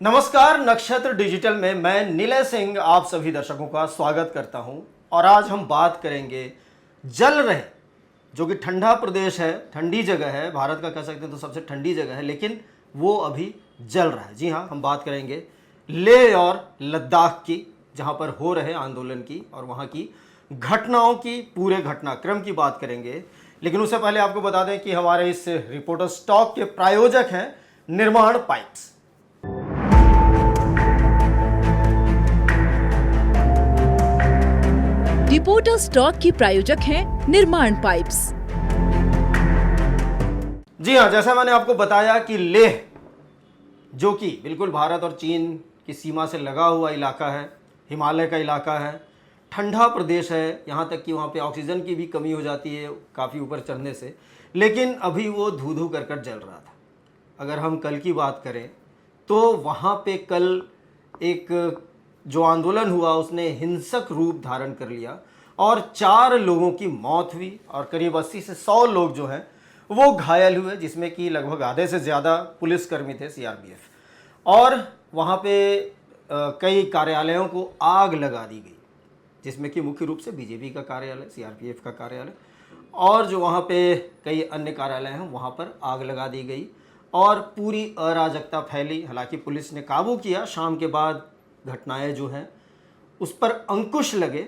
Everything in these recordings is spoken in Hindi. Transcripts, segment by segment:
नमस्कार, नक्षत्र डिजिटल में मैं निलय सिंह आप सभी दर्शकों का स्वागत करता हूं। और आज हम बात करेंगे जल रहे, जो कि ठंडा प्रदेश है, ठंडी जगह है, भारत का कह सकते हैं तो सबसे ठंडी जगह है, लेकिन वो अभी जल रहा है। जी हाँ, हम बात करेंगे लेह और लद्दाख की, जहां पर हो रहे आंदोलन की और वहां की घटनाओं की, पूरे घटनाक्रम की बात करेंगे। लेकिन उससे पहले आपको बता दें कि हमारे इस रिपोर्टर स्टॉक के प्रायोजक हैं निर्माण पाइप्स। रिपोर्टर स्टॉक की प्रायोजक हैं निर्माण पाइप्स। जी हाँ, जैसा मैंने आपको बताया कि लेह, जो कि बिल्कुल भारत और चीन की सीमा से लगा हुआ इलाका है, हिमालय का इलाका है, ठंडा प्रदेश है, यहाँ तक कि वहाँ पे ऑक्सीजन की भी कमी हो जाती है काफ़ी ऊपर चढ़ने से, लेकिन अभी वो धू धू कर जल रहा था। अगर हम कल की बात करें तो वहाँ पे कल एक जो आंदोलन हुआ उसने हिंसक रूप धारण कर लिया और 4 लोगों की मौत हुई और करीब 80 से 100 लोग जो हैं वो घायल हुए, जिसमें कि लगभग आधे से ज़्यादा पुलिसकर्मी थे, सीआरपीएफ। और वहाँ पे कई कार्यालयों को आग लगा दी गई, जिसमें कि मुख्य रूप से बीजेपी का कार्यालय, सीआरपीएफ का कार्यालय और जो वहाँ पे कई अन्य कार्यालय हैं वहाँ पर आग लगा दी गई और पूरी अराजकता फैली। हालांकि पुलिस ने काबू किया, शाम के बाद घटनाएं जो हैं उस पर अंकुश लगे,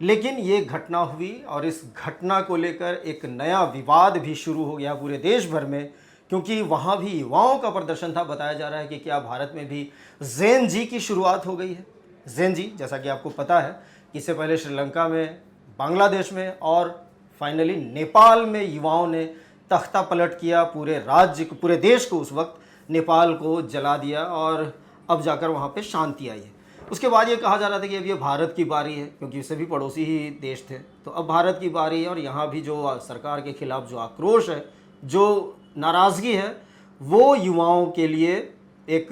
लेकिन ये घटना हुई और इस घटना को लेकर एक नया विवाद भी शुरू हो गया पूरे देश भर में, क्योंकि वहाँ भी युवाओं का प्रदर्शन था। बताया जा रहा है कि क्या भारत में भी ज़ेन जी की शुरुआत हो गई है। ज़ेन जी, जैसा कि आपको पता है, इससे पहले श्रीलंका में, बांग्लादेश में और फाइनली नेपाल में युवाओं ने तख्ता पलट किया, पूरे राज्य को, पूरे देश को उस वक्त नेपाल को जला दिया और अब जाकर वहाँ पे शांति आई है। उसके बाद ये कहा जा रहा था कि अब ये भारत की बारी है, क्योंकि इससे भी पड़ोसी ही देश थे, तो अब भारत की बारी है और यहाँ भी जो सरकार के खिलाफ जो आक्रोश है, जो नाराज़गी है, वो युवाओं के लिए एक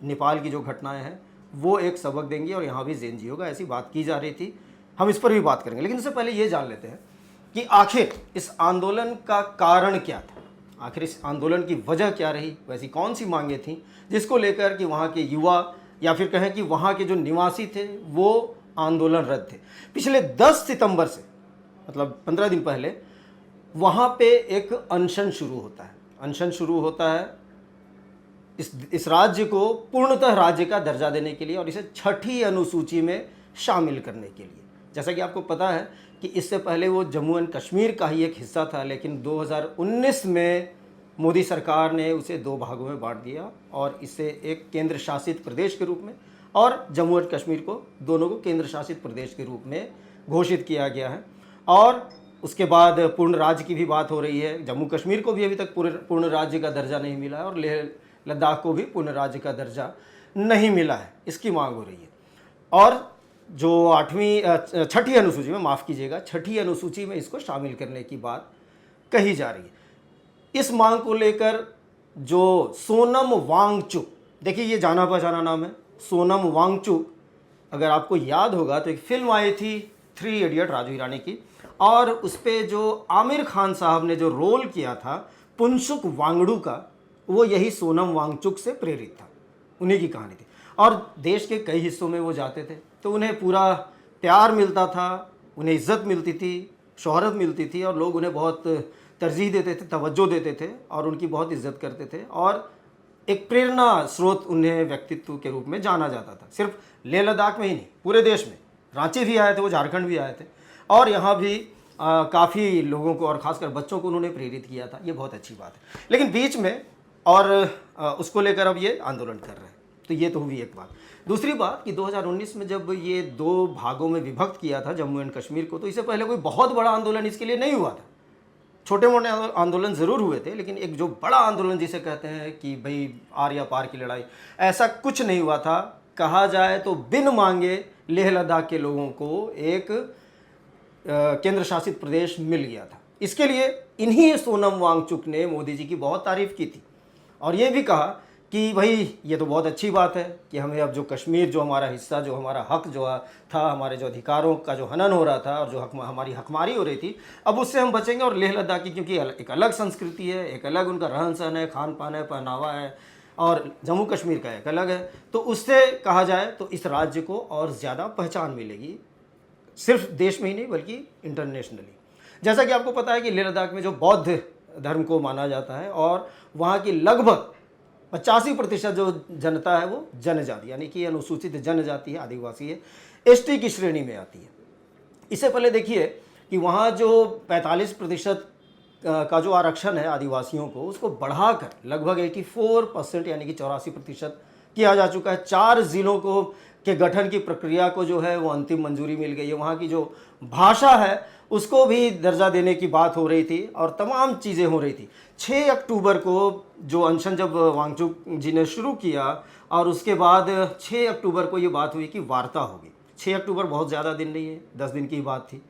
नेपाल की जो घटनाएं हैं वो एक सबक देंगी और यहाँ भी ज़ेन जी होगा, ऐसी बात की जा रही थी। हम इस पर भी बात करेंगे, लेकिन उससे पहले ये जान लेते हैं कि आखिर इस आंदोलन का कारण क्या था, आखिर इस आंदोलन की वजह क्या रही, वैसी कौन सी मांगें थीं जिसको लेकर कि वहाँ के युवा या फिर कहें कि वहाँ के जो निवासी थे वो आंदोलनरत थे। पिछले 10 सितंबर से, मतलब 15 दिन पहले, वहाँ पे एक अनशन शुरू होता है। अनशन शुरू होता है इस राज्य को पूर्णतः राज्य का दर्जा देने के लिए और इसे 6ठी अनुसूची में शामिल करने के लिए। जैसा कि आपको पता है कि इससे पहले वो जम्मू एंड कश्मीर का ही एक हिस्सा था, लेकिन 2019 में मोदी सरकार ने उसे 2 भागों में बांट दिया और इसे एक केंद्र शासित प्रदेश के रूप में और जम्मू एंड कश्मीर को, दोनों को केंद्र शासित प्रदेश के रूप में घोषित किया गया है। और उसके बाद पूर्ण राज्य की भी बात हो रही है। जम्मू कश्मीर को भी अभी तक पूर्ण राज्य का दर्जा नहीं मिला है और लेह लद्दाख को भी पूर्ण राज्य का दर्जा नहीं मिला है, इसकी मांग हो रही है। और जो 6ठी अनुसूची में, माफ़ कीजिएगा, 6ठी अनुसूची में इसको शामिल करने की बात कही जा रही है। इस मांग को लेकर जो सोनम वांगचुक, देखिए ये जाना पहचाना नाम है, सोनम वांगचुक। अगर आपको याद होगा तो एक फिल्म आई थी 3 इडियट, राजू हिरानी की, और उस पर जो आमिर खान साहब ने जो रोल किया था पुंसुक वांगडू का, वो यही सोनम वांगचुक से प्रेरित था, उन्हीं की कहानी थी। और देश के कई हिस्सों में वो जाते थे तो उन्हें पूरा प्यार मिलता था, उन्हें इज्जत मिलती थी, शोहरत मिलती थी और लोग उन्हें बहुत तरजीह देते थे, तवज्जो देते थे और उनकी बहुत इज्जत करते थे और एक प्रेरणा स्रोत उन्हें व्यक्तित्व के रूप में जाना जाता था। सिर्फ लेह लद्दाख में ही नहीं, पूरे देश में। रांची भी आए थे वो, झारखंड भी आए थे और यहाँ भी काफ़ी लोगों को और ख़ासकर बच्चों को उन्होंने प्रेरित किया था। ये बहुत अच्छी बात है। लेकिन बीच में और उसको लेकर अब ये आंदोलन कर रहे हैं, तो ये तो हुई एक बात। दूसरी बात कि 2019 में जब ये 2 भागों में विभक्त किया था जम्मू एंड कश्मीर को, तो इससे पहले कोई बहुत बड़ा आंदोलन इसके लिए नहीं हुआ था। छोटे मोटे आंदोलन ज़रूर हुए थे, लेकिन एक जो बड़ा आंदोलन जिसे कहते हैं कि भाई आर या पार की लड़ाई, ऐसा कुछ नहीं हुआ था। कहा जाए तो बिन मांगे लेह लद्दाख के लोगों को एक केंद्र शासित प्रदेश मिल गया था। इसके लिए इन्हीं सोनम वांगचुक ने मोदी जी की बहुत तारीफ़ की थी और ये भी कहा कि भाई ये तो बहुत अच्छी बात है कि हमें अब जो कश्मीर, जो हमारा हिस्सा, जो हमारा हक जो था, हमारे जो अधिकारों का जो हनन हो रहा था और जो हमारी हकमारी हो रही थी, अब उससे हम बचेंगे। और लेह लद्दाख की क्योंकि एक अलग संस्कृति है, एक अलग उनका रहन सहन है, खान पान है, पहनावा है, और जम्मू कश्मीर का एक अलग है। तो उससे कहा जाए तो इस राज्य को और ज़्यादा पहचान मिलेगी, सिर्फ देश में ही नहीं बल्कि इंटरनेशनली। जैसा कि आपको पता है कि लेह लद्दाख में जो बौद्ध धर्म को माना जाता है और वहाँ की लगभग 85% जो जनता है वो जनजाति यानी कि अनुसूचित जनजाति है, आदिवासी है, एसटी की श्रेणी में आती है। इससे पहले देखिए कि वहाँ जो 45% का जो आरक्षण है आदिवासियों को, उसको बढ़ाकर लगभग 84% यानी कि 84% किया जा चुका है। 4 जिलों को के गठन की प्रक्रिया को जो है वो अंतिम मंजूरी मिल गई है। वहाँ की जो भाषा है उसको भी दर्जा देने की बात हो रही थी और तमाम चीज़ें हो रही थी। 6 अक्टूबर को जो अनशन जब वांगचुक जी ने शुरू किया और उसके बाद 6 अक्टूबर को ये बात हुई कि वार्ता होगी। 6 अक्टूबर बहुत ज़्यादा दिन नहीं है, 10 दिन की बात थी।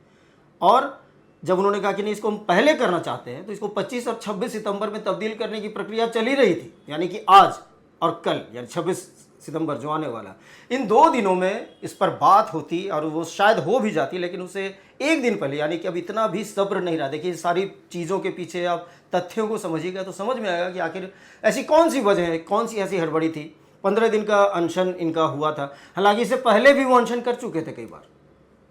और जब उन्होंने कहा कि नहीं इसको हम पहले करना चाहते हैं तो इसको 25 और 26 सितंबर में तब्दील करने की प्रक्रिया चल ही रही थी, यानी कि आज और कल यानी 26 सितंबर जो आने वाला, इन 2 दिनों में इस पर बात होती और वो शायद हो भी जाती, लेकिन उसे एक दिन पहले यानी कि अब इतना भी सब्र नहीं रहा। देखिए सारी चीज़ों के पीछे आप तथ्यों को समझिएगा तो समझ में आएगा कि आखिर ऐसी कौन सी वजह है, कौन सी ऐसी हड़बड़ी थी। 15 दिन का अनशन इनका हुआ था, हालांकि इससे पहले भी वो अनशन कर चुके थे कई बार,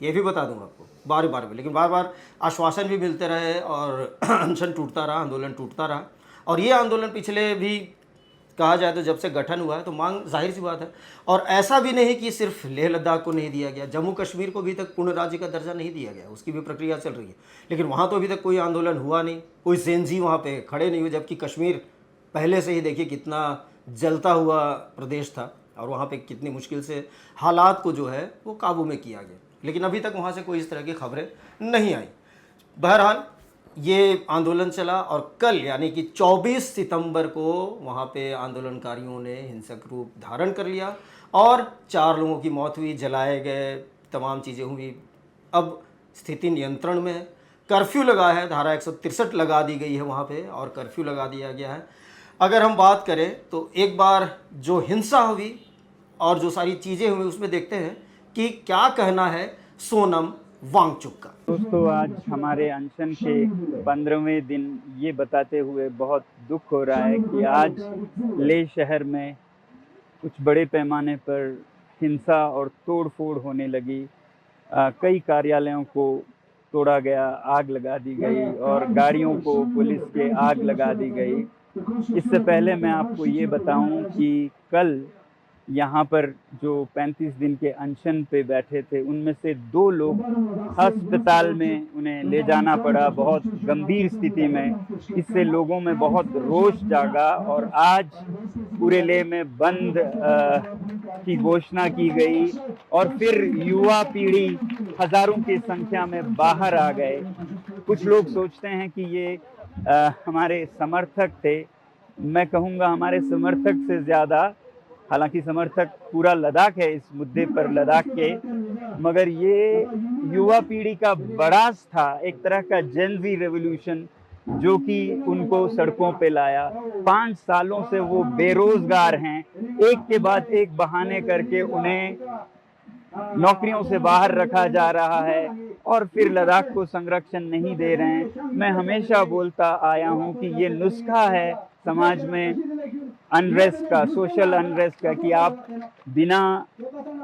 ये भी बता दूंगा आपको, बार बार लेकिन बार बार आश्वासन भी मिलते रहे और अनशन टूटता रहा, आंदोलन टूटता रहा। और ये आंदोलन पिछले भी कहा जाए तो जब से गठन हुआ है तो मांग जाहिर सी बात है। और ऐसा भी नहीं कि सिर्फ लेह लद्दाख को नहीं दिया गया, जम्मू कश्मीर को भी तक पूर्ण राज्य का दर्जा नहीं दिया गया, उसकी भी प्रक्रिया चल रही है। लेकिन वहाँ तो अभी तक कोई आंदोलन हुआ नहीं, कोई सेंजी वहाँ पे खड़े नहीं हुए, जबकि कश्मीर पहले से ही देखिए कितना जलता हुआ प्रदेश था और वहाँ पे कितनी मुश्किल से हालात को जो है वो काबू में किया गया। लेकिन अभी तक वहाँ से कोई इस तरह की खबरें नहीं आई। बहरहाल ये आंदोलन चला और कल यानी कि 24 सितंबर को वहाँ पे आंदोलनकारियों ने हिंसक रूप धारण कर लिया और 4 लोगों की मौत हुई, जलाए गए, तमाम चीज़ें हुई। अब स्थिति नियंत्रण में है, कर्फ्यू लगा है, धारा 163 लगा दी गई है वहाँ पे और कर्फ्यू लगा दिया गया है। अगर हम बात करें तो एक बार जो हिंसा हुई और जो सारी चीज़ें हुई उसमें देखते हैं कि क्या कहना है सोनम वांगचुक का। दोस्तों, आज हमारे अनशन के 15वें दिन ये बताते हुए बहुत दुख हो रहा है कि आज लेह शहर में कुछ बड़े पैमाने पर हिंसा और तोड़-फोड़ होने लगी। कई कार्यालयों को तोड़ा गया, आग लगा दी गई और गाड़ियों को पुलिस के आग लगा दी गई। इससे पहले मैं आपको ये बताऊं कि कल यहाँ पर जो 35 दिन के अनशन पे बैठे थे उनमें से 2 लोग अस्पताल में उन्हें ले जाना पड़ा बहुत गंभीर स्थिति में। इससे लोगों में बहुत रोष जागा और आज पूरे लेह में बंद की घोषणा की गई और फिर युवा पीढ़ी हजारों की संख्या में बाहर आ गए। कुछ लोग सोचते हैं कि ये हमारे समर्थक थे, मैं कहूँगा हमारे समर्थक से ज़्यादा, हालांकि समर्थक पूरा लद्दाख है इस मुद्दे पर लद्दाख के, मगर ये युवा पीढ़ी का बड़ास था, एक तरह का जेन ज़ी रेवोल्यूशन जो कि उनको सड़कों पे लाया। 5 सालों से वो बेरोजगार हैं, एक के बाद एक बहाने करके उन्हें नौकरियों से बाहर रखा जा रहा है और फिर लद्दाख को संरक्षण नहीं दे रहे हैं। मैं हमेशा बोलता आया हूँ कि ये नुस्खा है समाज में अनरेस्ट का, सोशल अनरेस्ट का, कि आप बिना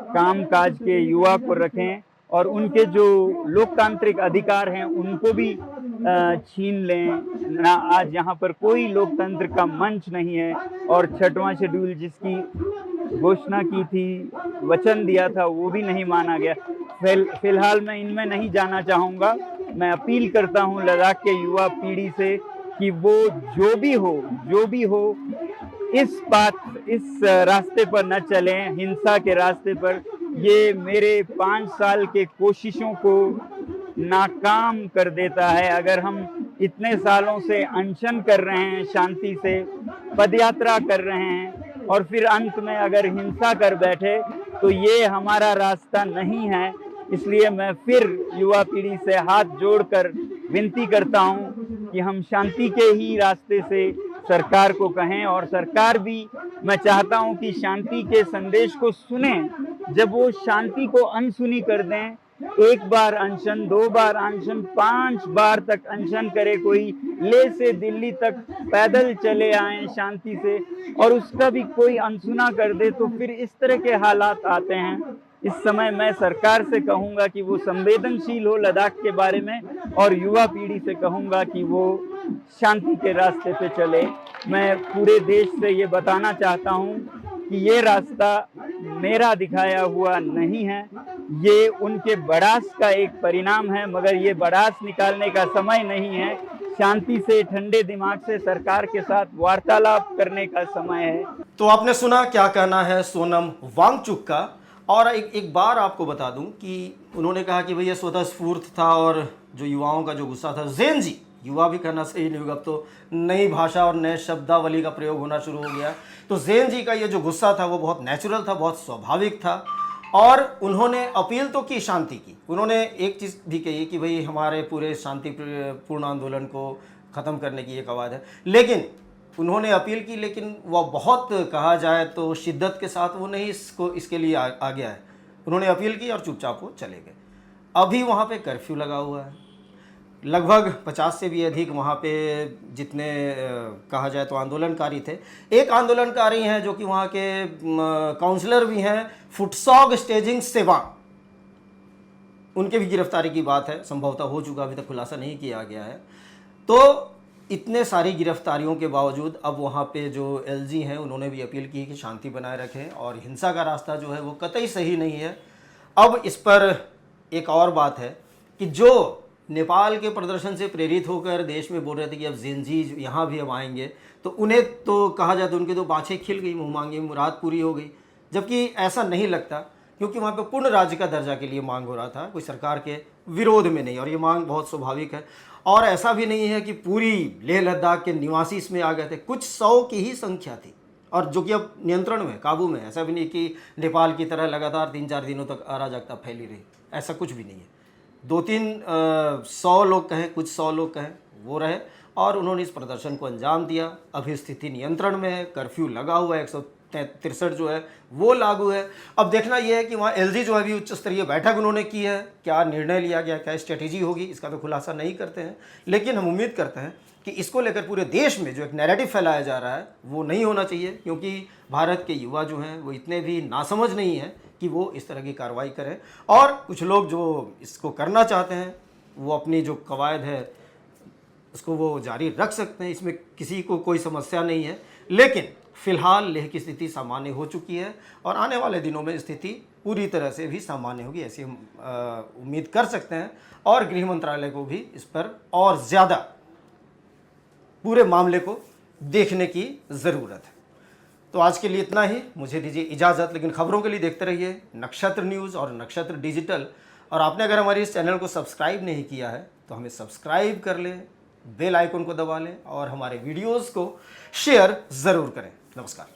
काम काज के युवा को रखें और उनके जो लोकतांत्रिक अधिकार हैं उनको भी छीन लें ना। आज यहाँ पर कोई लोकतंत्र का मंच नहीं है और 6वां शेड्यूल जिसकी घोषणा की थी, वचन दिया था, वो भी नहीं माना गया। फिलहाल मैं इनमें नहीं जाना चाहूँगा। मैं अपील करता हूँ लद्दाख के युवा पीढ़ी से कि वो जो भी हो इस रास्ते पर न चलें, हिंसा के रास्ते पर। ये मेरे 5 साल के कोशिशों को नाकाम कर देता है। अगर हम इतने सालों से अनशन कर रहे हैं, शांति से पदयात्रा कर रहे हैं और फिर अंत में अगर हिंसा कर बैठे तो ये हमारा रास्ता नहीं है। इसलिए मैं फिर युवा पीढ़ी से हाथ जोड़कर विनती करता हूं कि हम शांति के ही रास्ते से सरकार को कहें और सरकार भी, मैं चाहता हूं कि शांति के संदेश को सुने। जब वो शांति को अनसुनी कर दें एक बार अनशन, 2 बार अनशन, 5 बार तक अनशन करे कोई, लेह से दिल्ली तक पैदल चले आए शांति से, और उसका भी कोई अनसुना कर दे, तो फिर इस तरह के हालात आते हैं। इस समय मैं सरकार से कहूंगा कि वो संवेदनशील हो लद्दाख के बारे में, और युवा पीढ़ी से कहूंगा कि वो शांति के रास्ते पे चले। मैं पूरे देश से ये बताना चाहता हूँ कि ये रास्ता मेरा दिखाया हुआ नहीं है, ये उनके बड़ास का एक परिणाम है, मगर ये बड़ास निकालने का समय नहीं है। शांति से, ठंडे दिमाग से सरकार के साथ वार्तालाप करने का समय है। तो आपने सुना क्या कहना है सोनम वांगचुक का। और एक बार आपको बता दूं कि उन्होंने कहा कि भैया स्वतः स्फूर्त था, और जो युवाओं का जो गुस्सा था, ज़ेन जी, युवा भी कहना सही नहीं होगा, अब तो नई भाषा और नए शब्दावली का प्रयोग होना शुरू हो गया। तो ज़ेन जी का ये जो गुस्सा था वो बहुत नेचुरल था, बहुत स्वाभाविक था, और उन्होंने अपील तो की शांति की। उन्होंने एक चीज़ भी कही कि भाई हमारे पूरे शांतिपूर्ण आंदोलन को ख़त्म करने की एक आवाज़ है, लेकिन उन्होंने अपील की, लेकिन वह बहुत कहा जाए तो शिद्दत के साथ वो नहीं इसके लिए आ गया है। उन्होंने अपील की और चुपचाप वो चले गए। अभी वहाँ पे कर्फ्यू लगा हुआ है, लगभग 50 से भी अधिक वहाँ पे जितने कहा जाए तो आंदोलनकारी थे। एक आंदोलनकारी हैं जो कि वहाँ के काउंसलर भी हैं, फुटसॉग स्टेजिंग सेवा, उनके भी गिरफ्तारी की बात है, संभवतः हो चुका, अभी तक खुलासा नहीं किया गया है। तो इतने सारी गिरफ्तारियों के बावजूद अब वहाँ पे जो एलजी हैं उन्होंने भी अपील की कि शांति बनाए रखें, और हिंसा का रास्ता जो है वो कतई सही नहीं है। अब इस पर एक और बात है कि जो नेपाल के प्रदर्शन से प्रेरित होकर देश में बोल रहे थे कि अब ज़ेन जी यहाँ भी अब आएंगे, तो उन्हें तो कहा जाए तो उनकी तो बाँछें खिल गई, मुँह मांगी मुराद पूरी हो गई, जबकि ऐसा नहीं लगता, क्योंकि वहाँ पे पूर्ण राज्य का दर्जा के लिए मांग हो रहा था, कोई सरकार के विरोध में नहीं, और ये मांग बहुत स्वाभाविक है। और ऐसा भी नहीं है कि पूरी लेह लद्दाख के निवासी इसमें आ गए थे, कुछ 100 की ही संख्या थी, और जो कि अब नियंत्रण में, काबू में। ऐसा भी नहीं कि नेपाल की तरह लगातार 3-4 दिनों तक अराजकता फैली रही, ऐसा कुछ भी नहीं है। 2-3 100 लोग कहें, कुछ 100 लोग कहें, वो रहे, और उन्होंने इस प्रदर्शन को अंजाम दिया। अभी स्थिति नियंत्रण में है, कर्फ्यू लगा हुआ है, 163 जो है वो लागू है। अब देखना यह है कि वहाँ एलजी जो है भी उच्च स्तरीय बैठक उन्होंने की है, क्या निर्णय लिया गया, क्या स्ट्रेटेजी होगी, इसका तो खुलासा नहीं करते हैं, लेकिन हम उम्मीद करते हैं कि इसको लेकर पूरे देश में जो एक नैरेटिव फैलाया जा रहा है वो नहीं होना चाहिए, क्योंकि भारत के युवा जो हैं वो इतने भी नासमझ नहीं हैं कि वो इस तरह की कार्रवाई करें। और कुछ लोग जो इसको करना चाहते हैं वो अपनी जो कवायद है उसको वो जारी रख सकते हैं, इसमें किसी को कोई समस्या नहीं है। लेकिन फिलहाल लेह की स्थिति सामान्य हो चुकी है, और आने वाले दिनों में स्थिति पूरी तरह से भी सामान्य होगी, ऐसी हम उम्मीद कर सकते हैं। और गृह मंत्रालय को भी इस पर और ज़्यादा पूरे मामले को देखने की ज़रूरत है। तो आज के लिए इतना ही, मुझे दीजिए इजाज़त, लेकिन खबरों के लिए देखते रहिए नक्षत्र न्यूज़ और नक्षत्र डिजिटल। और आपने अगर हमारे इस चैनल को सब्सक्राइब नहीं किया है तो हमें सब्सक्राइब कर लें, बेल आइकन को दबा लें, और हमारे वीडियोज़ को शेयर ज़रूर करें। नमस्कार।